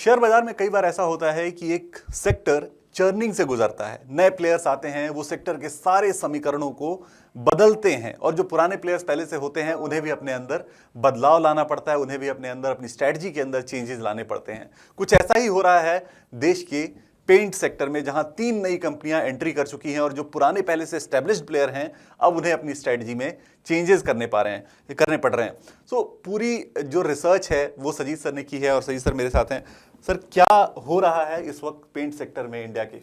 Share बाजार में कई बार ऐसा होता है कि एक सेक्टर चर्निंग से गुजरता है, नए प्लेयर्स आते हैं, वो सेक्टर के सारे समीकरणों को बदलते हैं और जो पुराने प्लेयर्स पहले से होते हैं उन्हें भी अपने अंदर बदलाव लाना पड़ता है, उन्हें भी अपने अंदर अपनी स्ट्रैटेजी के अंदर चेंजेस लाने पड़ते हैं। कुछ ऐसा ही हो रहा है देश के पेंट सेक्टर में, जहां 3 नई कंपनियां एंट्री कर चुकी हैं और जो पुराने पहले से एस्टेब्लिश्ड प्लेयर हैं अब उन्हें अपनी स्ट्रेटजी में चेंजेस करने पड़ रहे हैं। सो पूरी जो रिसर्च है वो सजीद सर ने की है और सजीद सर मेरे साथ हैं। सर, क्या हो रहा है इस वक्त पेंट सेक्टर में इंडिया के?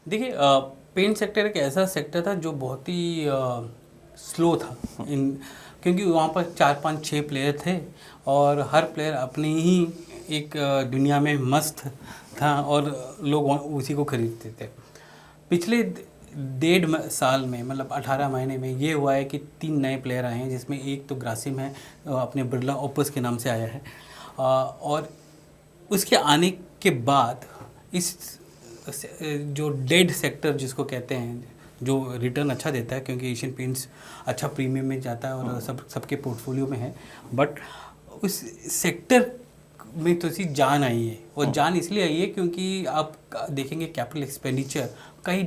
देखिए, पेंट सेक्टर एक ऐसा सेक्टर था जो बहुत ही स्लो था क्योंकि वहाँ पर 4 5 6 प्लेयर थे और हर प्लेयर अपनी ही एक दुनिया में मस्त था और लोग उसी को खरीदते थे। पिछले 1.5 साल में, मतलब 18 महीने में ये हुआ है कि 3 नए प्लेयर आए हैं, जिसमें एक तो ग्रासिम है, अपने बिरला ओपस के नाम से आया है। और उसके आने के बाद इस जो डेड सेक्टर जिसको कहते हैं, जो रिटर्न अच्छा देता है क्योंकि एशियन पेंट्स अच्छा प्रीमियम में जाता है और सबके पोर्टफोलियो में है, बट उस सेक्टर में तो सी जान आई है। और जान इसलिए आई है क्योंकि आप देखेंगे कैपिटल एक्सपेंडिचर कई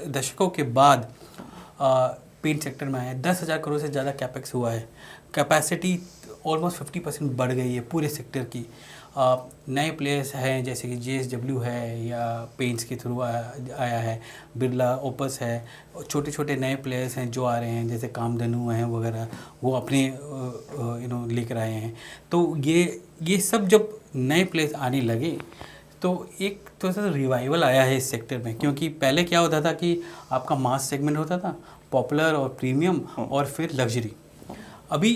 दशकों के बाद पेंट सेक्टर में आया है। 10,000 करोड़ से ज़्यादा कैपेक्स हुआ है, कैपेसिटी ऑलमोस्ट 50% बढ़ गई है पूरे सेक्टर की। नए प्लेयर्स हैं जैसे कि JSW है या पेंट्स के थ्रू आया है, बिरला ओपस है, छोटे छोटे नए प्लेयर्स हैं जो आ रहे हैं जैसे कामधेनु हैं वगैरह, वो अपने लेकर आए हैं। तो ये सब जब नए प्लेयर्स आने लगे तो एक थोड़ा सा रिवाइवल आया है इस सेक्टर में, क्योंकि पहले क्या होता था कि आपका मास सेगमेंट होता था, पॉपुलर और प्रीमियम और फिर लग्जरी। अभी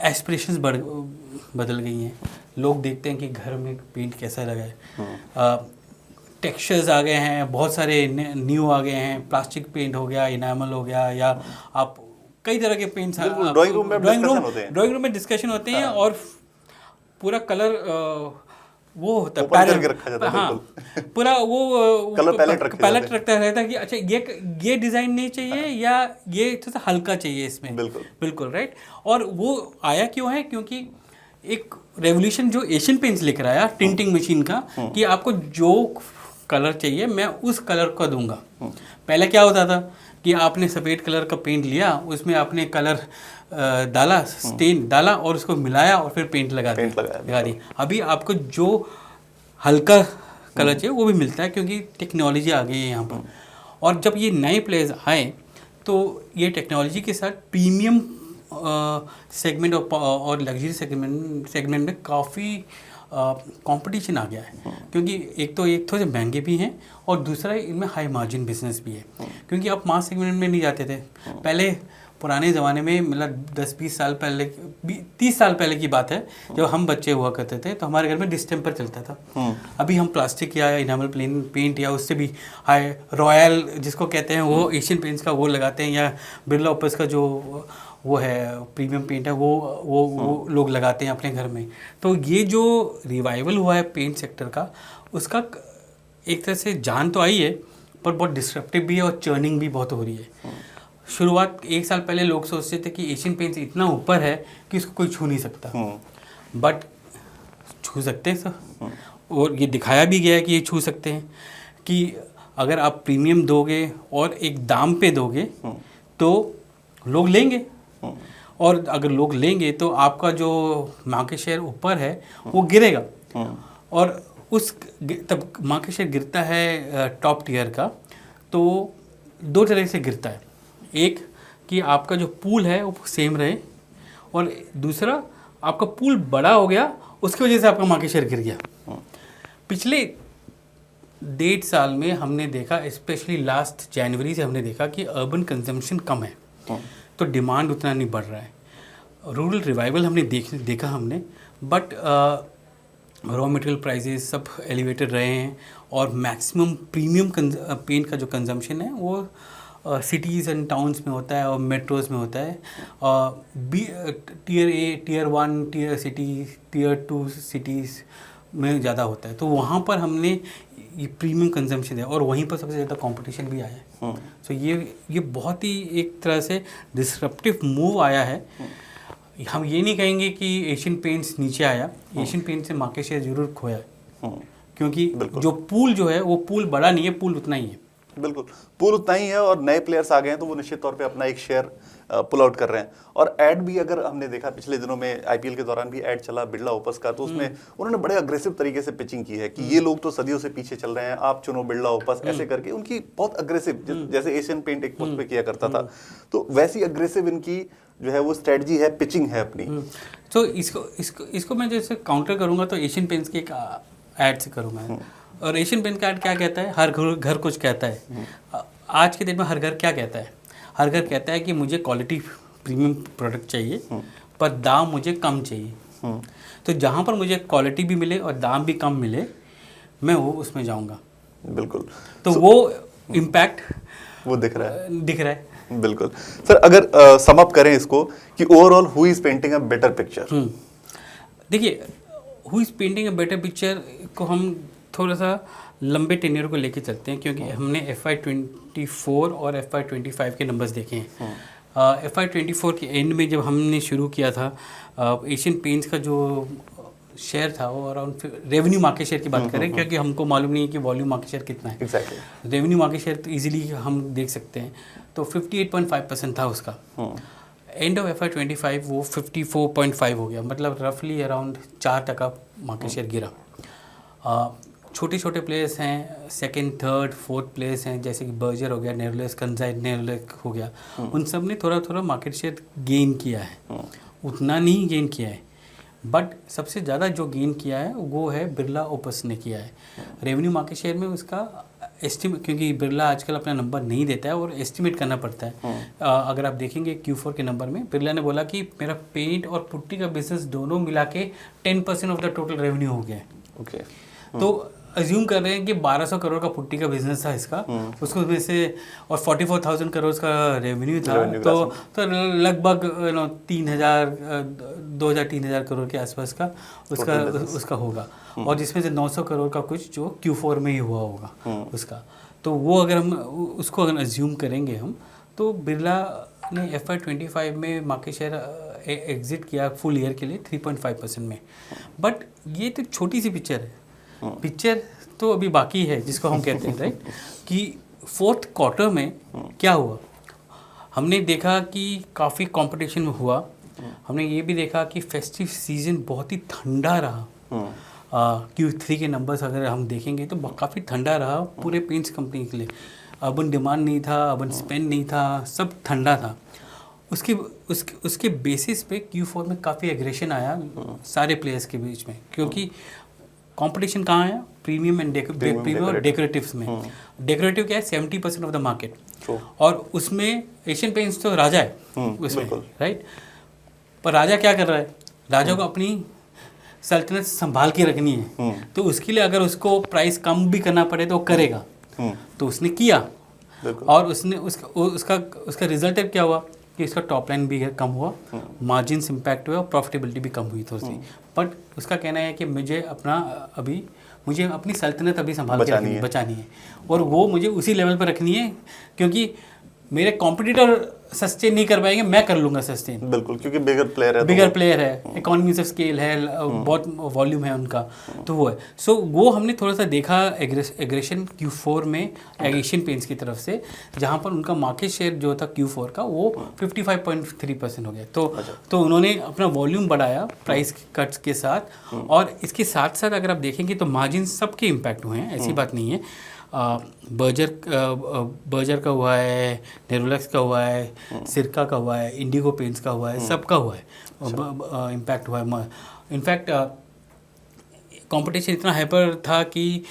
एस्पिरेशंस बदल गई हैं, लोग देखते हैं कि घर में पेंट कैसा लगा है। टेक्सचर्स आ गए हैं, बहुत सारे न्यू आ गए हैं, प्लास्टिक पेंट हो गया, इनामल हो गया, या आप कई तरह के पेंट्स ड्राइंग रूम में डिस्कशन होते हैं और पूरा कलर वो होता है पूरा वो कलर पैलेट रखता रहता है कि अच्छा ये डिज़ाइन नहीं चाहिए या ये थोड़ा सा हल्का चाहिए इसमें। बिल्कुल राइट। और वो आया क्यों है? क्योंकि एक रेवोल्यूशन जो एशियन पेंट्स लेकर आया टिंटिंग मशीन का, कि आपको जो कलर चाहिए मैं उस कलर का दूंगा। पहले क्या होता था कि आपने सफ़ेद कलर का पेंट लिया, उसमें आपने कलर डाला, स्टेन डाला और उसको मिलाया और फिर पेंट लगा दी। अभी आपको जो हल्का कलर चाहिए वो भी मिलता है क्योंकि टेक्नोलॉजी आ गई है यहाँ पर। और जब ये नए प्लेयर्स आए तो ये टेक्नोलॉजी के साथ प्रीमियम सेगमेंट और लग्जरी सेगमेंट में काफ़ी कंपटीशन आ गया है, क्योंकि एक थोड़े महंगे भी हैं और दूसरा इनमें हाई मार्जिन बिजनेस भी है। क्योंकि आप मास सेगमेंट में नहीं जाते थे पहले, पुराने ज़माने में, मतलब 10-20 साल पहले, 30 साल पहले की बात है, जब हम बच्चे हुआ करते थे तो हमारे घर में डिस्टेम्पर चलता था। अभी हम प्लास्टिक या इनामल पेंट या उससे भी हाई रॉयल जिसको कहते हैं वो एशियन पेंट्स का वो लगाते हैं, या बिरला ओपस का जो वो है प्रीमियम पेंट है वो लोग लगाते हैं अपने घर में। तो ये जो रिवाइवल हुआ है पेंट सेक्टर का, उसका एक तरह से जान तो आई है पर बहुत डिस्ट्रप्टिव भी है और चर्निंग भी बहुत हो रही है। शुरुआत 1 साल पहले लोग सोचते थे कि एशियन पेंट्स इतना ऊपर है कि इसको कोई छू नहीं सकता, बट छू सकते हैं सर। और ये दिखाया भी गया है कि ये छू सकते हैं, कि अगर आप प्रीमियम दोगे और एक दाम पे दोगे तो लोग लेंगे, और अगर लोग लेंगे तो आपका जो मार्केट शेयर ऊपर है वो गिरेगा। और तब मार्केट शेयर गिरता है टॉप टियर का तो 2 तरह से गिरता है। एक कि आपका जो पूल है वो सेम रहे, और दूसरा आपका पूल बड़ा हो गया उसकी वजह से आपका मार्केट शेयर गिर गया। पिछले 1.5 साल में हमने देखा, स्पेशली लास्ट जनवरी से हमने देखा कि अर्बन कंजम्पशन कम है तो डिमांड उतना नहीं बढ़ रहा है। रूरल रिवाइवल हमने देखा हमने, बट रॉ मटेरियल प्राइसेस सब एलिवेटेड रहे हैं और मैक्सिमम प्रीमियम पेंट का जो कंजम्पशन है वो सिटीज़ एंड टाउन्स में होता है और मेट्रोज़ में होता है। Tier A, tier 1 tier city, tier 2 cities में ज़्यादा होता है। तो वहाँ पर हमने ये प्रीमियम कंजम्पशन है और वहीं पर सबसे ज़्यादा कंपटीशन भी आया है। सो ये बहुत ही एक तरह से डिस्रप्टिव मूव आया है। हम ये नहीं कहेंगे कि एशियन पेंट्स नीचे आया, एशियन पेंट्स से मार्केट शेयर जरूर खोया। क्योंकि जो पूल जो है वो पूल बड़ा नहीं है, पूल उतना ही है। बिल्कुल, पूल उतना ही है और नए प्लेयर्स आ गए हैं तो वो निश्चित तौर पे अपना एक शेयर पुल आउट कर रहे हैं। और ऐड भी अगर हमने देखा पिछले दिनों में आईपीएल के दौरान भी ऐड चला बिरला ओपस का, तो उसमें उन्होंने बड़े अग्रेसिव तरीके से पिचिंग की है कि ये लोग तो सदियों से पीछे चल रहे हैं, आप चुनो बिरला ओपस, ऐसे करके उनकी बहुत अग्रेसिव, जैसे एशियन पेंट एक पोस्ट पे किया करता था, तो वैसी अग्रेसिव इनकी जो है वो स्ट्रेटजी है, पिचिंग है अपनी। तो इसको मैं जैसे काउंटर करूंगा तो एशियन पेंट्स के एक ऐड से करूंगा। और एशियन पेंट का ऐड क्या कहता है? हर घर कुछ कहता है। आज के दिन में हर घर क्या कहता है? हर घर कहता है कि मुझे क्वालिटी प्रीमियम प्रोडक्ट चाहिए पर दाम मुझे कम चाहिए। तो जहाँ पर मुझे क्वालिटी भी मिले और दाम भी कम मिले, मैं वो उसमें जाऊँगा। बिल्कुल। तो वो इम्पैक्ट वो दिख रहा है। बिल्कुल सर, अगर सम अप करें इसको कि overall who is painting a better picture. देखिए, who is painting a better picture को हम थोड़ा सा लंबे टेन्योर को लेके चलते हैं, क्योंकि हमने FY24 और FY25 के नंबर्स देखे हैं। FY24 के एंड में जब हमने शुरू किया था, एशियन पेंट्स का जो शेयर था वो अराउंड, रेवेन्यू मार्केट शेयर की बात करें क्योंकि हमको मालूम नहीं है कि वॉल्यूम मार्केट शेयर कितना है। एग्जैक्टली। रेवेन्यू मार्केट शेयर तो ईजिली हम देख सकते हैं, तो 58.5% था उसका। एंड ऑफ FY25 वो 54.5 हो गया, मतलब रफली अराउंड 4% मार्केट शेयर गिरा। छोटे छोटे प्लेयर्स हैं, सेकंड, थर्ड, फोर्थ प्लेयर्स हैं, जैसे कि बर्जर हो गया, नेरोलैक्स, कंसाइड नेरोलैक हो गया, उन सब ने थोड़ा थोड़ा मार्केट शेयर गेन किया है। उतना नहीं गेन किया है, बट सबसे ज़्यादा जो गेन किया है वो है बिरला ओपस ने किया है। रेवेन्यू मार्केट शेयर में उसका एस्टिमेट, क्योंकि बिरला आजकल अपना नंबर नहीं देता है और एस्टिमेट करना पड़ता है। अगर आप देखेंगे Q4 के नंबर में बिरला ने बोला कि मेरा पेंट और पुट्टी का बिजनेस दोनों मिला के 10% ऑफ द टोटल रेवेन्यू हो गया है। ओके। तो अज्यूम कर रहे हैं कि 1200 करोड़ का पुट्टी का बिजनेस था इसका, उसको में से, और 44,000 करोड़ का रेवेन्यू था, तो लगभग 2,000-3,000 करोड़ के आसपास का उसका होगा। और जिसमें से 900 करोड़ का कुछ जो Q4 में ही हुआ होगा उसका। तो वो अगर हम उसको अगर अज्यूम करेंगे हम, तो बिरला ने FY25 में मार्केट शेयर एग्जिट किया फुल ईयर के लिए 3.5% में। बट ये तो छोटी सी पिक्चर है, पिक्चर तो अभी बाकी है जिसको हम कहते हैं राइट, कि फोर्थ क्वार्टर में क्या हुआ। हमने देखा कि काफ़ी कंपटीशन में हुआ। हमने ये भी देखा कि फेस्टिव सीजन बहुत ही ठंडा रहा। Q3 के नंबर्स अगर हम देखेंगे तो काफ़ी ठंडा रहा पूरे पेंट्स कंपनी के लिए। अर्बन डिमांड नहीं था, अर्बन स्पेंड नहीं था, सब ठंडा था। उसके बेसिस पे Q4 में काफ़ी एग्रेशन आया सारे प्लेयर्स के बीच में, क्योंकि कंपटीशन कहाँ है? प्रीमियम एंड प्रीमियम और डेकोरेटिव्स में। डेकोरेटिव क्या है? 70% ऑफ द मार्केट, और उसमें एशियन पेंट्स तो राजा है उसमें, राइट। पर राजा क्या कर रहा है? राजा को अपनी सल्तनत संभाल के रखनी है, तो उसके लिए अगर उसको प्राइस कम भी करना पड़े तो वो करेगा। तो उसने किया, और उसने उसका रिजल्ट क्या हुआ कि इसका टॉप लाइन भी कम हुआ, मार्जिन्स इम्पैक्ट हुआ और प्रॉफिटेबिलिटी भी कम हुई थोड़ी सी। बट उसका कहना है कि मुझे अपनी सल्तनत अभी संभाल के बचानी है, और वो मुझे उसी लेवल पर रखनी है, क्योंकि मेरे कॉम्पिटिटर सस्टेन नहीं कर पाएंगे, मैं कर लूँगा सस्टेन। बिल्कुल, क्योंकि बिगर प्लेयर है, इकोनॉमीज ऑफ स्केल है, बहुत वॉल्यूम है उनका, तो वो है। सो वो हमने थोड़ा सा देखा एग्रेशन Q4 में एशियन पेंट्स की तरफ से, जहाँ पर उनका मार्केट शेयर जो था Q4 का वो 55.3% हो गया। तो उन्होंने अपना वॉल्यूम बढ़ाया प्राइस कट्स के साथ, और इसके साथ साथ अगर आप देखेंगे तो मार्जिन सबके इम्पैक्ट हुए हैं, ऐसी बात नहीं है। बर्जर का हुआ है, नेरोलैक्स का हुआ है, सिरका का हुआ है, इंडिगो पेंट्स का हुआ है, सबका हुआ है, इम्पैक्ट हुआ है। इनफैक्ट कंपटीशन इतना हाइपर था कि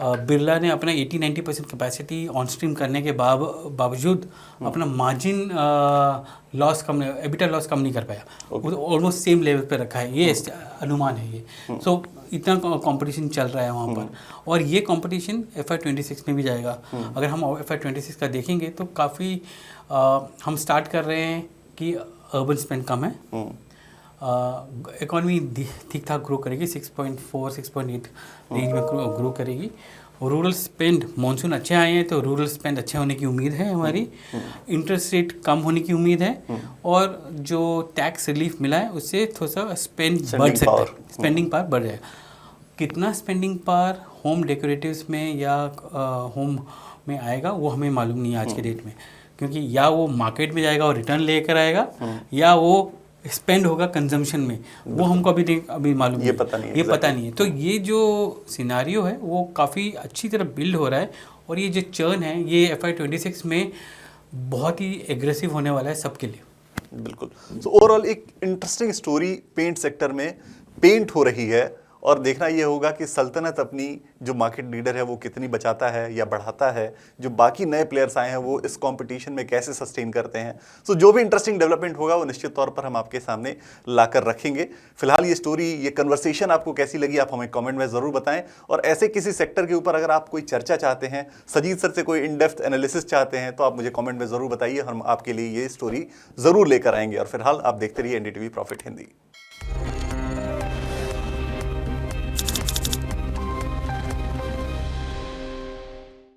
बिरला ने अपना 80-90% कैपेसिटी ऑन स्ट्रीम करने के बावजूद अपना मार्जिन लॉस कम, एबिटा लॉस कम नहीं कर पाया, ऑलमोस्ट सेम लेवल पे रखा है, ये अनुमान है ये। सो इतना कंपटीशन चल रहा है वहाँ पर, और ये कंपटीशन FY26 में भी जाएगा। अगर हम FY26 का देखेंगे तो काफ़ी हम स्टार्ट कर रहे हैं कि अर्बन स्पेंड कम है, इकॉनमी ठीक ठाक ग्रो करेगी, 6.4-6.8 रेंज में ग्रो करेगी। रूरल स्पेंड, मानसून अच्छे आए हैं तो रूरल स्पेंड अच्छे होने की उम्मीद है हमारी, इंटरेस्ट रेट कम होने की उम्मीद है, और जो टैक्स रिलीफ मिला है उससे थोड़ा सा स्पेंड बढ़ सकता है, स्पेंडिंग पावर बढ़ जाएगा। कितना स्पेंडिंग पर होम डेकोरेटिव्स में या होम में आएगा वो हमें मालूम नहीं है आज के डेट में, क्योंकि या वो मार्केट में जाएगा और रिटर्न लेकर आएगा या वो स्पेंड होगा कंजम्पशन में, वो हमको अभी मालूम नहीं, ये पता नहीं है। तो ये जो सिनारियो है वो काफ़ी अच्छी तरह बिल्ड हो रहा है, और ये जो चर्न है ये FY26 में बहुत ही एग्रेसिव होने वाला है सबके लिए। बिल्कुल। सो ओवरऑल एक इंटरेस्टिंग स्टोरी पेंट सेक्टर में पेंट हो रही है, और देखना ये होगा कि सल्तनत अपनी जो मार्केट लीडर है वो कितनी बचाता है या बढ़ाता है, जो बाकी नए प्लेयर्स आए हैं वो इस कंपटीशन में कैसे सस्टेन करते हैं। सो जो भी इंटरेस्टिंग डेवलपमेंट होगा वो निश्चित तौर पर हम आपके सामने लाकर रखेंगे। फिलहाल ये स्टोरी, ये कन्वर्सेशन आपको कैसी लगी आप हमें कमेंट में ज़रूर बताएं, और ऐसे किसी सेक्टर के ऊपर अगर आप कोई चर्चा चाहते हैं, सजीद सर से कोई इन डेप्थ एनालिसिस चाहते हैं, तो आप मुझे कमेंट में ज़रूर बताइए, हम आपके लिए ये स्टोरी ज़रूर लेकर आएंगे। और फिलहाल आप देखते रहिए NDTV प्रॉफिट हिंदी।